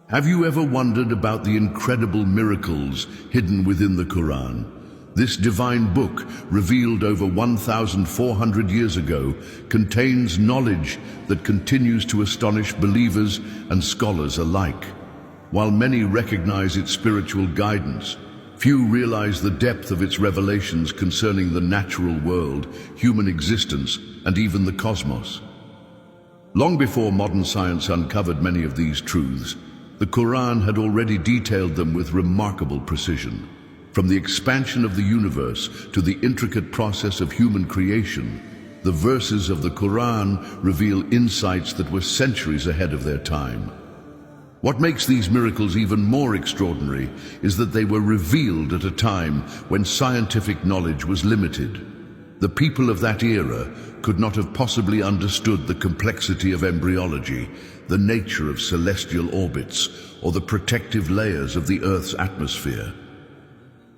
Have you ever wondered about the incredible miracles hidden within the Quran? This divine book, revealed over 1,400 years ago, contains knowledge that continues to astonish believers and scholars alike. While many recognize its spiritual guidance, few realize the depth of its revelations concerning the natural world, human existence, and even the cosmos. Long before modern science uncovered many of these truths, the Quran had already detailed them with remarkable precision. From the expansion of the universe to the intricate process of human creation, the verses of the Quran reveal insights that were centuries ahead of their time. What makes these miracles even more extraordinary is that they were revealed at a time when scientific knowledge was limited. The people of that era could not have possibly understood the complexity of embryology, the nature of celestial orbits, or the protective layers of the Earth's atmosphere.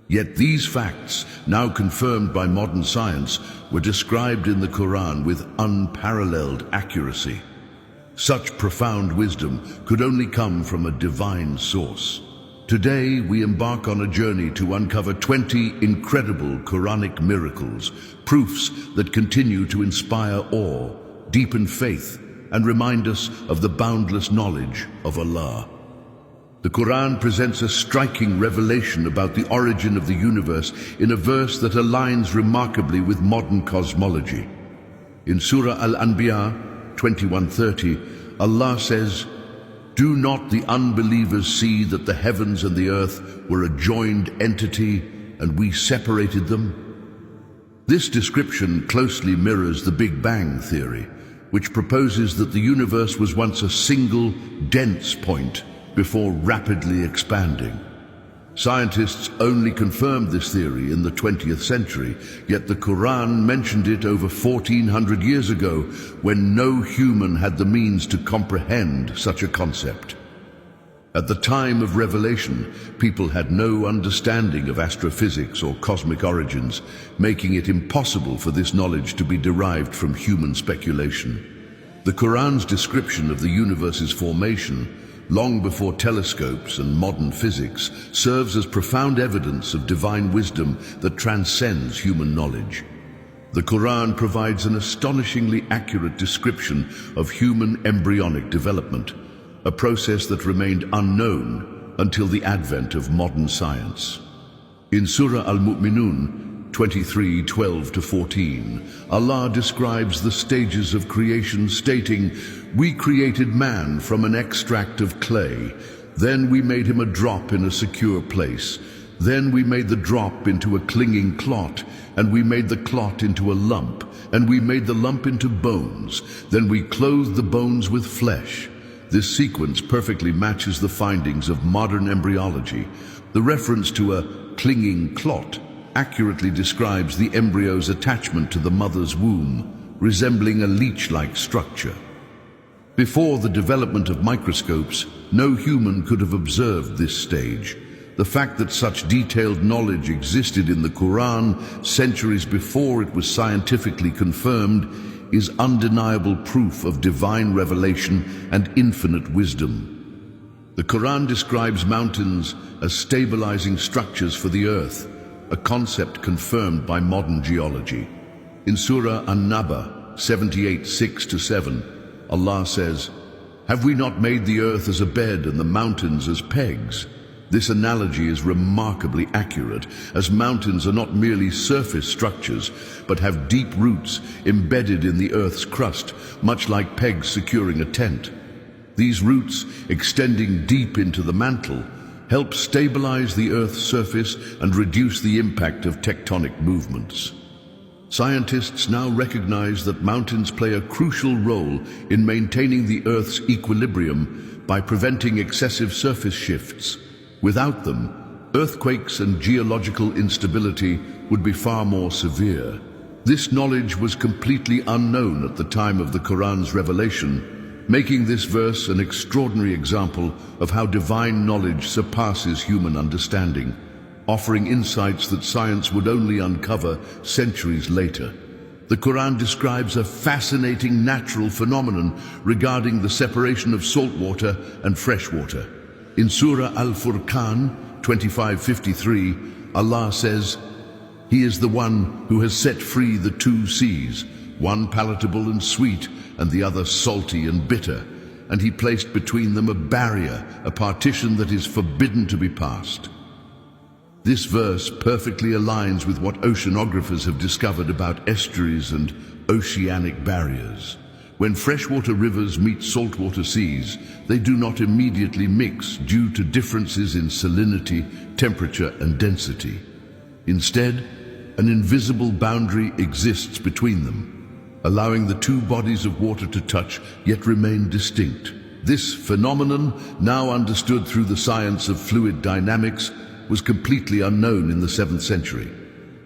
Yet these facts, now confirmed by modern science, were described in the Quran with unparalleled accuracy. Such profound wisdom could only come from a divine source. Today, we embark on a journey to uncover 20 incredible Quranic miracles, proofs that continue to inspire awe, deepen faith, and remind us of the boundless knowledge of Allah. The Quran presents a striking revelation about the origin of the universe in a verse that aligns remarkably with modern cosmology. In Surah Al-Anbiya 21:30, Allah says, "Do not the unbelievers see that the heavens and the earth were a joined entity and we separated them?" This description closely mirrors the Big Bang theory, which proposes that the universe was once a single, dense point before rapidly expanding. Scientists only confirmed this theory in the 20th century, yet the Quran mentioned it over 1,400 years ago, when no human had the means to comprehend such a concept. At the time of revelation, people had no understanding of astrophysics or cosmic origins, making it impossible for this knowledge to be derived from human speculation. The Quran's description of the universe's formation, long before telescopes and modern physics, serves as profound evidence of divine wisdom that transcends human knowledge. The Quran provides an astonishingly accurate description of human embryonic development, a process that remained unknown until the advent of modern science. In Surah Al-Mu'minun 23:12-14, Allah describes the stages of creation, stating, "We created man from an extract of clay. Then we made him a drop in a secure place. Then we made the drop into a clinging clot, and we made the clot into a lump, and we made the lump into bones. Then we clothed the bones with flesh." This sequence perfectly matches the findings of modern embryology. The reference to a clinging clot accurately describes the embryo's attachment to the mother's womb, resembling a leech-like structure. Before the development of microscopes, no human could have observed this stage. The fact that such detailed knowledge existed in the Quran centuries before it was scientifically confirmed is undeniable proof of divine revelation and infinite wisdom. The Quran describes mountains as stabilizing structures for the earth, a concept confirmed by modern geology. In Surah An-Naba 78:6-7, Allah says, "Have we not made the earth as a bed and the mountains as pegs?" This analogy is remarkably accurate, as mountains are not merely surface structures, but have deep roots embedded in the earth's crust, much like pegs securing a tent. These roots, extending deep into the mantle, help stabilize the earth's surface and reduce the impact of tectonic movements. Scientists now recognize that mountains play a crucial role in maintaining the earth's equilibrium by preventing excessive surface shifts. Without them, earthquakes and geological instability would be far more severe. This knowledge was completely unknown at the time of the Quran's revelation, making this verse an extraordinary example of how divine knowledge surpasses human understanding, offering insights that science would only uncover centuries later. The Quran describes a fascinating natural phenomenon regarding the separation of salt water and fresh water. In Surah Al-Furqan 25:53, Allah says, "He is the one who has set free the two seas, one palatable and sweet and the other salty and bitter, and He placed between them a barrier, a partition that is forbidden to be passed." This verse perfectly aligns with what oceanographers have discovered about estuaries and oceanic barriers. When freshwater rivers meet saltwater seas, they do not immediately mix due to differences in salinity, temperature, and density. Instead, an invisible boundary exists between them, allowing the two bodies of water to touch yet remain distinct. This phenomenon, now understood through the science of fluid dynamics, was completely unknown in the 7th century.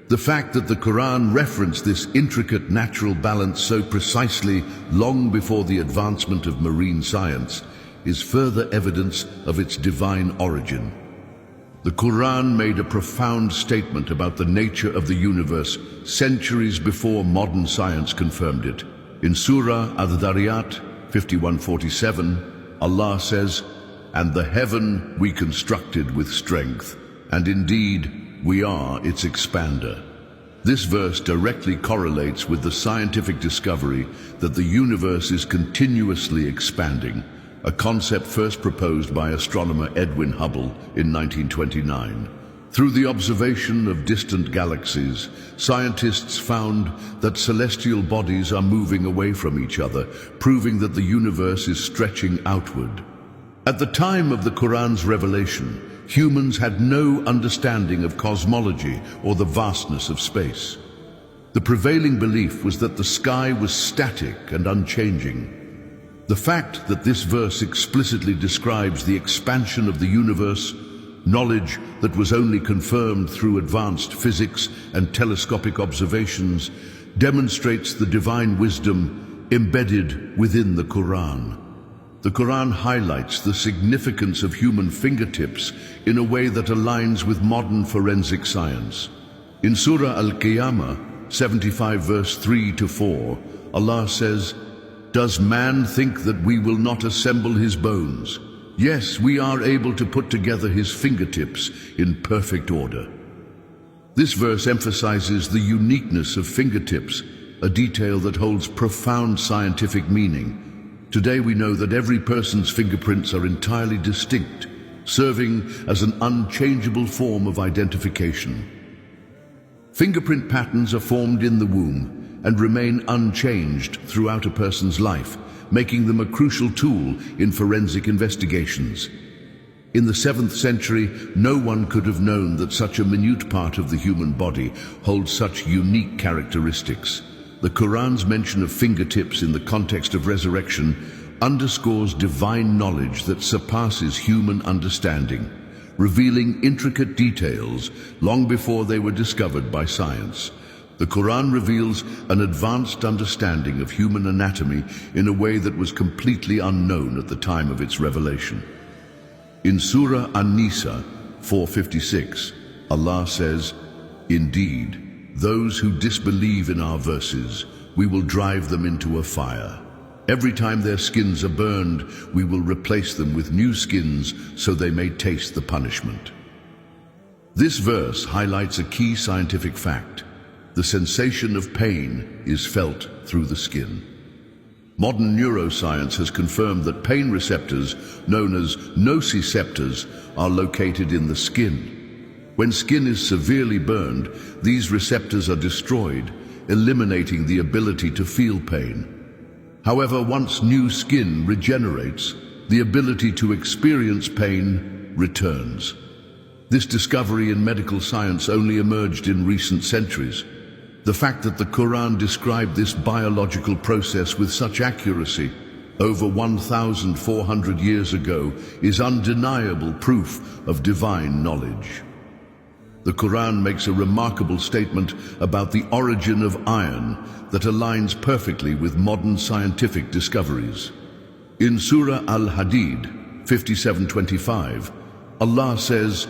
The fact that the Quran referenced this intricate natural balance so precisely long before the advancement of marine science is further evidence of its divine origin. The Quran made a profound statement about the nature of the universe centuries before modern science confirmed it. In Surah Ad-Dhariyat 51:47, Allah says, "And the heaven we constructed with strength, and indeed we are its expander." This verse directly correlates with the scientific discovery that the universe is continuously expanding, a concept first proposed by astronomer Edwin Hubble in 1929. Through the observation of distant galaxies, scientists found that celestial bodies are moving away from each other, proving that the universe is stretching outward. At the time of the Quran's revelation, humans had no understanding of cosmology or the vastness of space. The prevailing belief was that the sky was static and unchanging. The fact that this verse explicitly describes the expansion of the universe, knowledge that was only confirmed through advanced physics and telescopic observations, demonstrates the divine wisdom embedded within the Quran. The Quran highlights the significance of human fingertips in a way that aligns with modern forensic science. In Surah Al-Qiyamah 75 verse 3-4, Allah says, "Does man think that we will not assemble his bones? Yes, we are able to put together his fingertips in perfect order." This verse emphasizes the uniqueness of fingertips, a detail that holds profound scientific meaning. Today we know that every person's fingerprints are entirely distinct, serving as an unchangeable form of identification. Fingerprint patterns are formed in the womb and remain unchanged throughout a person's life, making them a crucial tool in forensic investigations. In the 7th century, no one could have known that such a minute part of the human body holds such unique characteristics. The Quran's mention of fingertips in the context of resurrection underscores divine knowledge that surpasses human understanding, revealing intricate details long before they were discovered by science. The Quran reveals an advanced understanding of human anatomy in a way that was completely unknown at the time of its revelation. In Surah An-Nisa 4:56, Allah says, "Indeed, those who disbelieve in our verses, we will drive them into a fire. Every time their skins are burned, we will replace them with new skins so they may taste the punishment." This verse highlights a key scientific fact. The sensation of pain is felt through the skin. Modern neuroscience has confirmed that pain receptors, known as nociceptors, are located in the skin. When skin is severely burned, these receptors are destroyed, eliminating the ability to feel pain. However, once new skin regenerates, the ability to experience pain returns. This discovery in medical science only emerged in recent centuries. The fact that the Quran described this biological process with such accuracy over 1,400 years ago is undeniable proof of divine knowledge. The Quran makes a remarkable statement about the origin of iron that aligns perfectly with modern scientific discoveries. In Surah Al-Hadid 57:25, Allah says,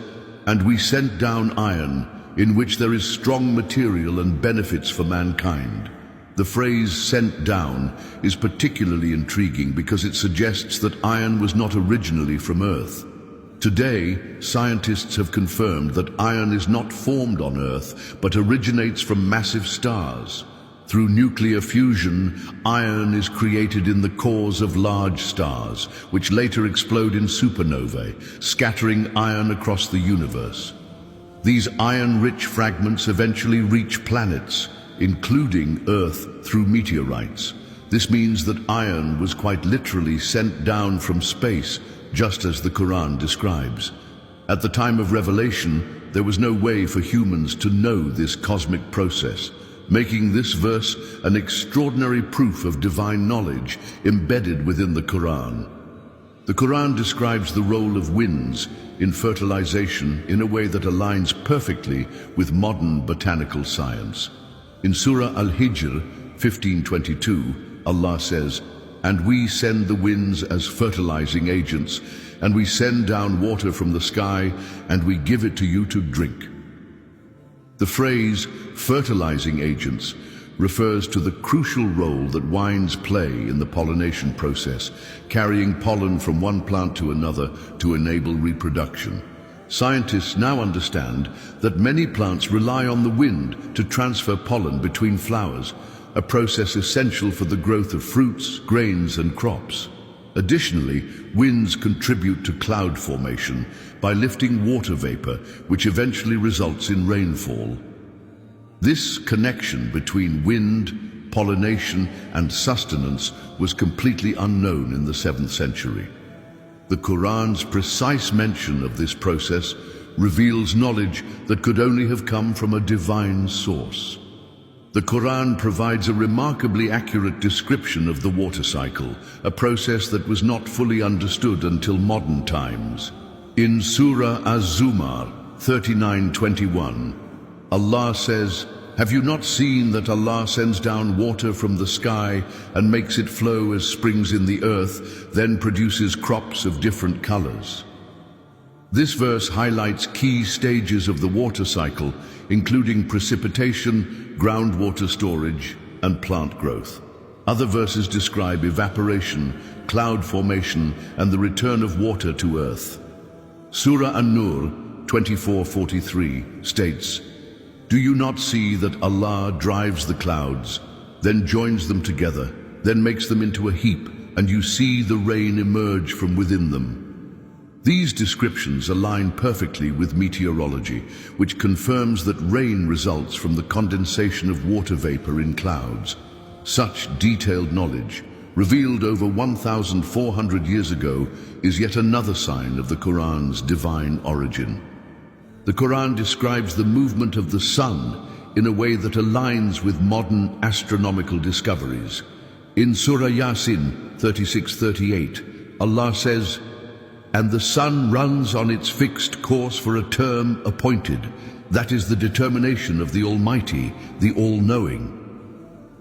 "And we sent down iron, in which there is strong material and benefits for mankind." The phrase "sent down" is particularly intriguing because it suggests that iron was not originally from Earth. Today, scientists have confirmed that iron is not formed on Earth, but originates from massive stars. Through nuclear fusion, iron is created in the cores of large stars, which later explode in supernovae, scattering iron across the universe. These iron-rich fragments eventually reach planets, including Earth, through meteorites. This means that iron was quite literally sent down from space, just as the Quran describes. At the time of revelation, there was no way for humans to know this cosmic process, making this verse an extraordinary proof of divine knowledge embedded within the Quran. The Quran describes the role of winds in fertilization in a way that aligns perfectly with modern botanical science. In Surah Al-Hijr 15:22, Allah says, "And we send the winds as fertilizing agents, and we send down water from the sky, and we give it to you to drink." The phrase fertilizing agents refers to the crucial role that winds play in the pollination process, carrying pollen from one plant to another to enable reproduction. Scientists now understand that many plants rely on the wind to transfer pollen between flowers, a process essential for the growth of fruits, grains, and crops. Additionally, winds contribute to cloud formation by lifting water vapor, which eventually results in rainfall. This connection between wind, pollination, and sustenance was completely unknown in the 7th century. The Quran's precise mention of this process reveals knowledge that could only have come from a divine source. The Quran provides a remarkably accurate description of the water cycle, a process that was not fully understood until modern times. In Surah Az-Zumar 39:21, Allah says, "Have you not seen that Allah sends down water from the sky and makes it flow as springs in the earth, then produces crops of different colors?" This verse highlights key stages of the water cycle, including precipitation, groundwater storage, and plant growth. Other verses describe evaporation, cloud formation, and the return of water to earth. Surah An-Nur 24:43 states, "Do you not see that Allah drives the clouds, then joins them together, then makes them into a heap, and you see the rain emerge from within them?" These descriptions align perfectly with meteorology, which confirms that rain results from the condensation of water vapor in clouds. Such detailed knowledge, revealed over 1,400 years ago, is yet another sign of the Quran's divine origin. The Quran describes the movement of the sun in a way that aligns with modern astronomical discoveries. In Surah Yasin 36:38, Allah says, "And the sun runs on its fixed course for a term appointed. That is the determination of the Almighty, the All-Knowing."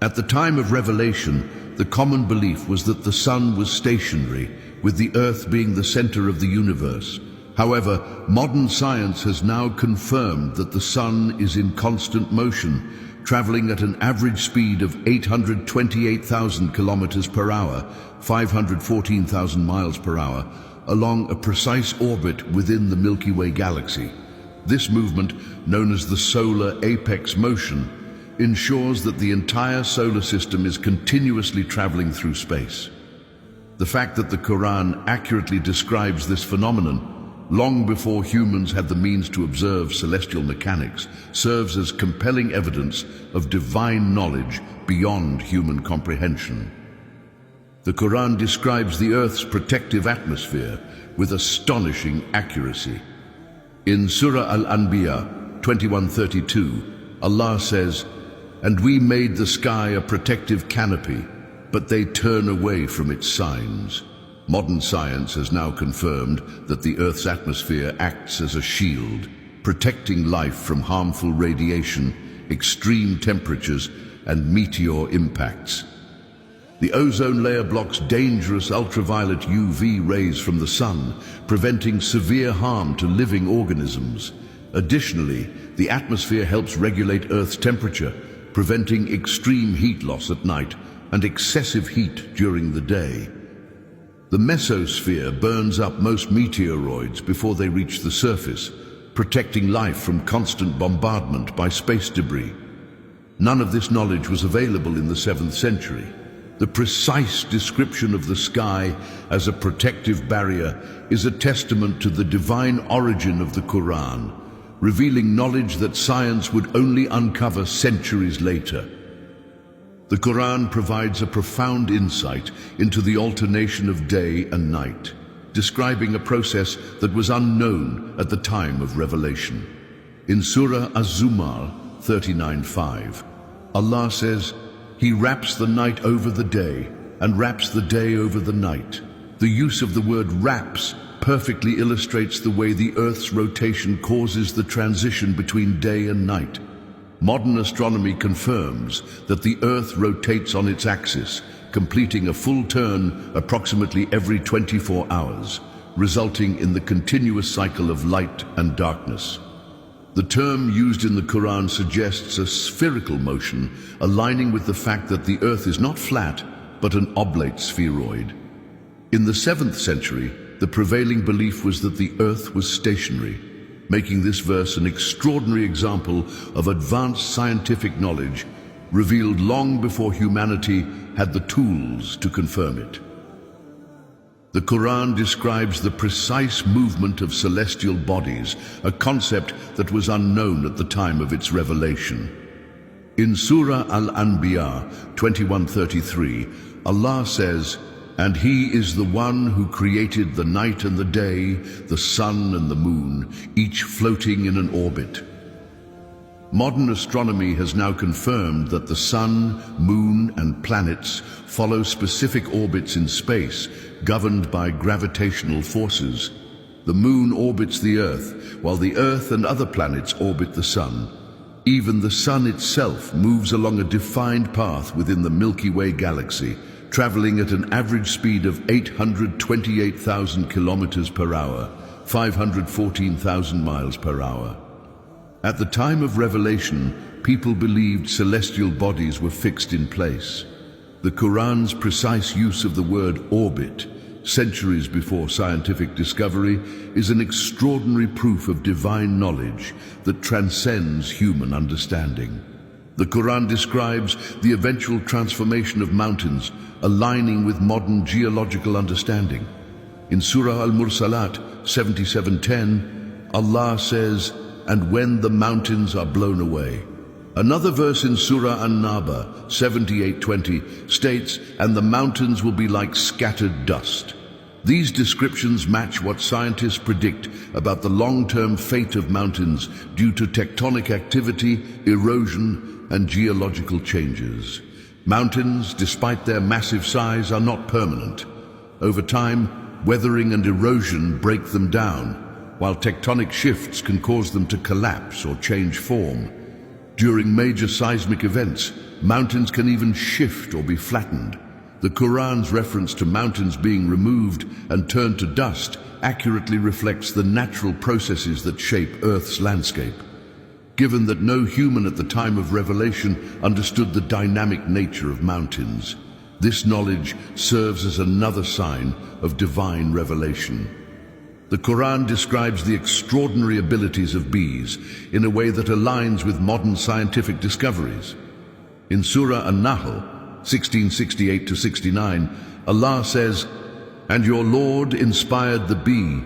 At the time of revelation, the common belief was that the sun was stationary, with the earth being the center of the universe. However, modern science has now confirmed that the sun is in constant motion, traveling at an average speed of 828,000 kilometers per hour, 514,000 miles per hour, along a precise orbit within the Milky Way galaxy. This movement, known as the solar apex motion, ensures that the entire solar system is continuously traveling through space. The fact that the Quran accurately describes this phenomenon, long before humans had the means to observe celestial mechanics, serves as compelling evidence of divine knowledge beyond human comprehension. The Quran describes the Earth's protective atmosphere with astonishing accuracy. In Surah Al-Anbiya 21:32, Allah says, "And we made the sky a protective canopy, but they turn away from its signs." Modern science has now confirmed that the Earth's atmosphere acts as a shield, protecting life from harmful radiation, extreme temperatures, and meteor impacts. The ozone layer blocks dangerous ultraviolet UV rays from the sun, preventing severe harm to living organisms. Additionally, the atmosphere helps regulate Earth's temperature, preventing extreme heat loss at night and excessive heat during the day. The mesosphere burns up most meteoroids before they reach the surface, protecting life from constant bombardment by space debris. None of this knowledge was available in the 7th century. The precise description of the sky as a protective barrier is a testament to the divine origin of the Quran, revealing knowledge that science would only uncover centuries later. The Quran provides a profound insight into the alternation of day and night, describing a process that was unknown at the time of revelation. In Surah Az-Zumar 39:5, Allah says, "He wraps the night over the day and wraps the day over the night." The use of the word wraps perfectly illustrates the way the Earth's rotation causes the transition between day and night. Modern astronomy confirms that the Earth rotates on its axis, completing a full turn approximately every 24 hours, resulting in the continuous cycle of light and darkness. The term used in the Quran suggests a spherical motion, aligning with the fact that the Earth is not flat, but an oblate spheroid. In the 7th century, the prevailing belief was that the Earth was stationary, making this verse an extraordinary example of advanced scientific knowledge revealed long before humanity had the tools to confirm it. The Quran describes the precise movement of celestial bodies, a concept that was unknown at the time of its revelation. In Surah Al-Anbiya 21:33, Allah says, "And He is the one who created the night and the day, the sun and the moon, each floating in an orbit." Modern astronomy has now confirmed that the sun, moon, and planets follow specific orbits in space, governed by gravitational forces. The moon orbits the Earth, while the Earth and other planets orbit the sun. Even the sun itself moves along a defined path within the Milky Way galaxy, traveling at an average speed of 828,000 kilometers per hour, 514,000 miles per hour. At the time of revelation, people believed celestial bodies were fixed in place. The Quran's precise use of the word orbit, centuries before scientific discovery, is an extraordinary proof of divine knowledge that transcends human understanding. The Quran describes the eventual transformation of mountains, aligning with modern geological understanding. In Surah Al-Mursalat 77:10, Allah says, "And when the mountains are blown away." Another verse in Surah An-Naba 78:20 states, "And the mountains will be like scattered dust." These descriptions match what scientists predict about the long-term fate of mountains due to tectonic activity, erosion, and geological changes. Mountains, despite their massive size, are not permanent. Over time, weathering and erosion break them down, while tectonic shifts can cause them to collapse or change form. During major seismic events, mountains can even shift or be flattened. The Quran's reference to mountains being removed and turned to dust accurately reflects the natural processes that shape Earth's landscape. Given that no human at the time of revelation understood the dynamic nature of mountains, this knowledge serves as another sign of divine revelation. The Quran describes the extraordinary abilities of bees in a way that aligns with modern scientific discoveries. In Surah An-Nahl 16:68-69, Allah says, "And your Lord inspired the bee.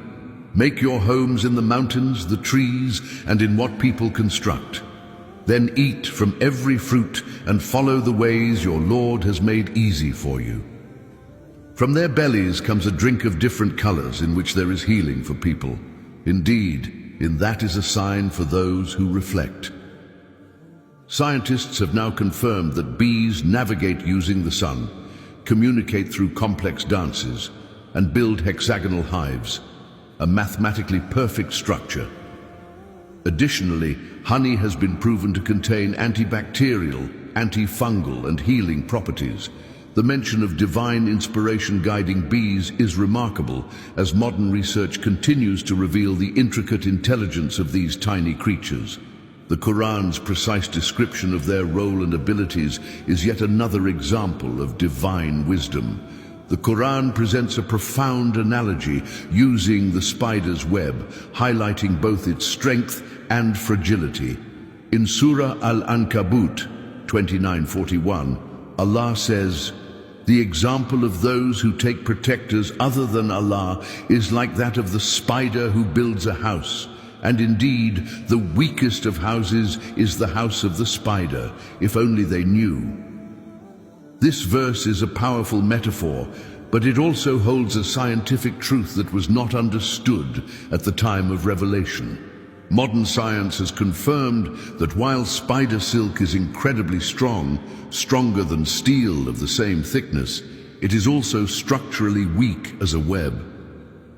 Make your homes in the mountains, the trees, and in what people construct. Then eat from every fruit and follow the ways your Lord has made easy for you. From their bellies comes a drink of different colors in which there is healing for people. Indeed, in that is a sign for those who reflect." Scientists have now confirmed that bees navigate using the sun, communicate through complex dances, and build hexagonal hives, a mathematically perfect structure. Additionally, honey has been proven to contain antibacterial, antifungal, and healing properties. The mention of divine inspiration guiding bees is remarkable, as modern research continues to reveal the intricate intelligence of these tiny creatures. The Quran's precise description of their role and abilities is yet another example of divine wisdom. The Quran presents a profound analogy using the spider's web, highlighting both its strength and fragility. In Surah Al-Ankabut 29:41, Allah says, "The example of those who take protectors other than Allah is like that of the spider who builds a house. And indeed, the weakest of houses is the house of the spider, if only they knew." This verse is a powerful metaphor, but it also holds a scientific truth that was not understood at the time of revelation. Modern science has confirmed that while spider silk is incredibly strong, stronger than steel of the same thickness, it is also structurally weak as a web.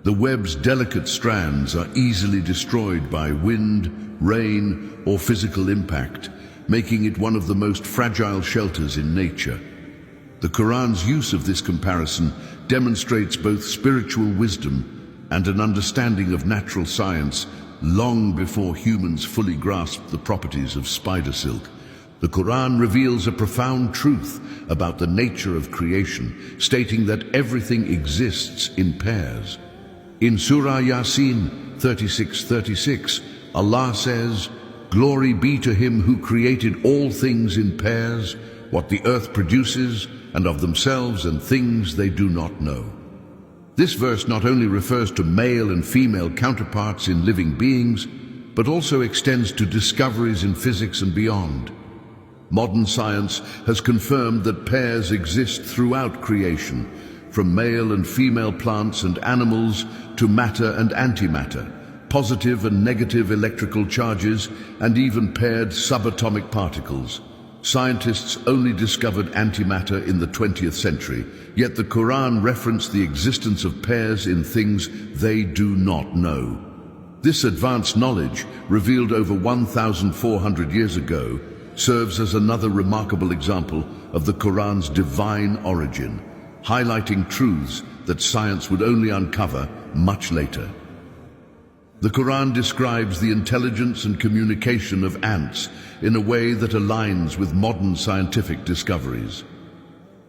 The web's delicate strands are easily destroyed by wind, rain, or physical impact, making it one of the most fragile shelters in nature. The Quran's use of this comparison demonstrates both spiritual wisdom and an understanding of natural science long before humans fully grasped the properties of spider silk. The Quran reveals a profound truth about the nature of creation, stating that everything exists in pairs. In Surah Yasin 36:36, Allah says, "Glory be to him who created all things in pairs, what the earth produces, and of themselves and things they do not know." This verse not only refers to male and female counterparts in living beings, but also extends to discoveries in physics and beyond. Modern science has confirmed that pairs exist throughout creation, from male and female plants and animals to matter and antimatter, positive and negative electrical charges, and even paired subatomic particles. Scientists only discovered antimatter in the 20th century, yet the Quran referenced the existence of pairs in things they do not know. This advanced knowledge, revealed over 1,400 years ago, serves as another remarkable example of the Quran's divine origin, highlighting truths that science would only uncover much later. The Quran describes the intelligence and communication of ants in a way that aligns with modern scientific discoveries.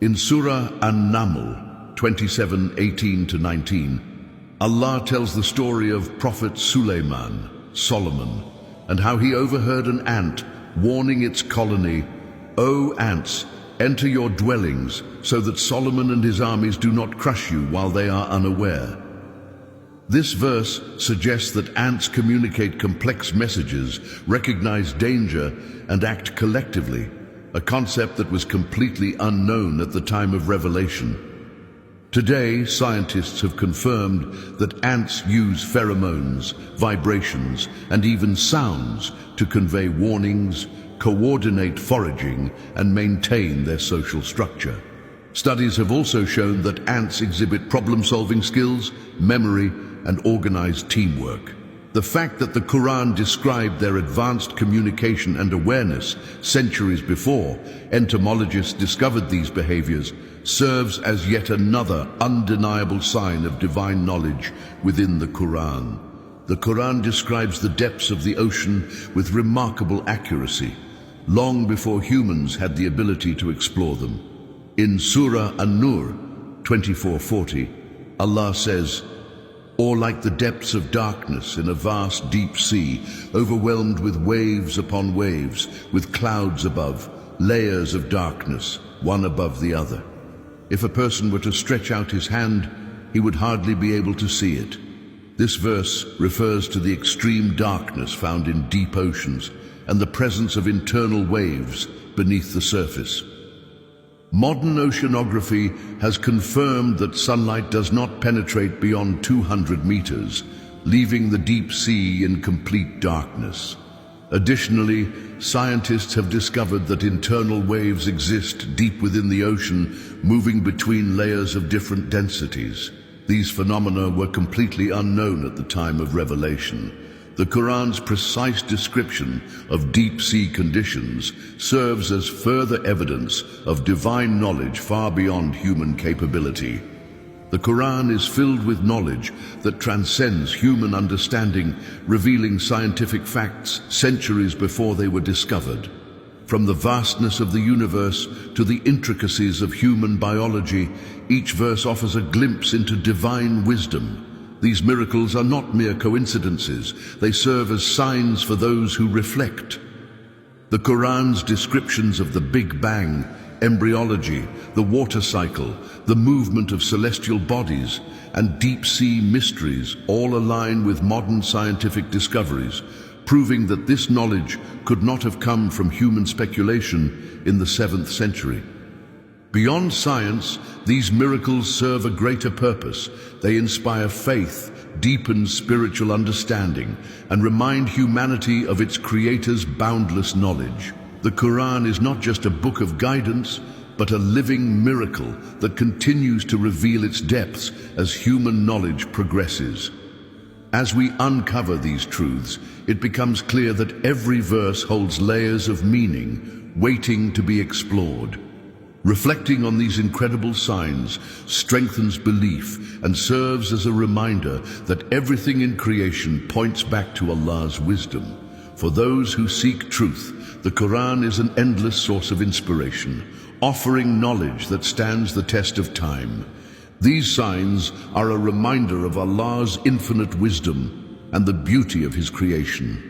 In Surah An-Naml 27:18-19, Allah tells the story of Prophet Suleiman, Solomon, and how he overheard an ant warning its colony, "O ants, enter your dwellings so that Solomon and his armies do not crush you while they are unaware." This verse suggests that ants communicate complex messages, recognize danger, and act collectively, a concept that was completely unknown at the time of revelation. Today, scientists have confirmed that ants use pheromones, vibrations, and even sounds to convey warnings, coordinate foraging, and maintain their social structure. Studies have also shown that ants exhibit problem-solving skills, memory, and organized teamwork. The fact that the Quran described their advanced communication and awareness centuries before entomologists discovered these behaviors serves as yet another undeniable sign of divine knowledge within the Quran. The Quran describes the depths of the ocean with remarkable accuracy, long before humans had the ability to explore them. In Surah An-Nur 24:40, Allah says, "Or like the depths of darkness in a vast deep sea, overwhelmed with waves upon waves, with clouds above, layers of darkness, one above the other. If a person were to stretch out his hand, he would hardly be able to see it." This verse refers to the extreme darkness found in deep oceans and the presence of internal waves beneath the surface. Modern oceanography has confirmed that sunlight does not penetrate beyond 200 meters, leaving the deep sea in complete darkness. Additionally, scientists have discovered that internal waves exist deep within the ocean, moving between layers of different densities. These phenomena were completely unknown at the time of revelation. The Quran's precise description of deep-sea conditions serves as further evidence of divine knowledge far beyond human capability. The Quran is filled with knowledge that transcends human understanding, revealing scientific facts centuries before they were discovered. From the vastness of the universe to the intricacies of human biology, each verse offers a glimpse into divine wisdom. These miracles are not mere coincidences. They serve as signs for those who reflect. The Quran's descriptions of the Big Bang, embryology, the water cycle, the movement of celestial bodies, and deep-sea mysteries all align with modern scientific discoveries, proving that this knowledge could not have come from human speculation in the 7th century. Beyond science, these miracles serve a greater purpose. They inspire faith, deepen spiritual understanding, and remind humanity of its Creator's boundless knowledge. The Quran is not just a book of guidance, but a living miracle that continues to reveal its depths as human knowledge progresses. As we uncover these truths, it becomes clear that every verse holds layers of meaning, waiting to be explored. Reflecting on these incredible signs strengthens belief and serves as a reminder that everything in creation points back to Allah's wisdom. For those who seek truth, the Quran is an endless source of inspiration, offering knowledge that stands the test of time. These signs are a reminder of Allah's infinite wisdom and the beauty of His creation.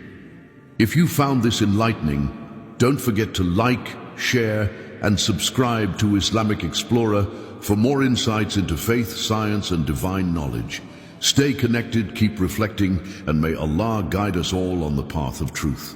If you found this enlightening, don't forget to like, share, and subscribe to Islamic Explorer for more insights into faith, science, and divine knowledge. Stay connected, keep reflecting, and may Allah guide us all on the path of truth.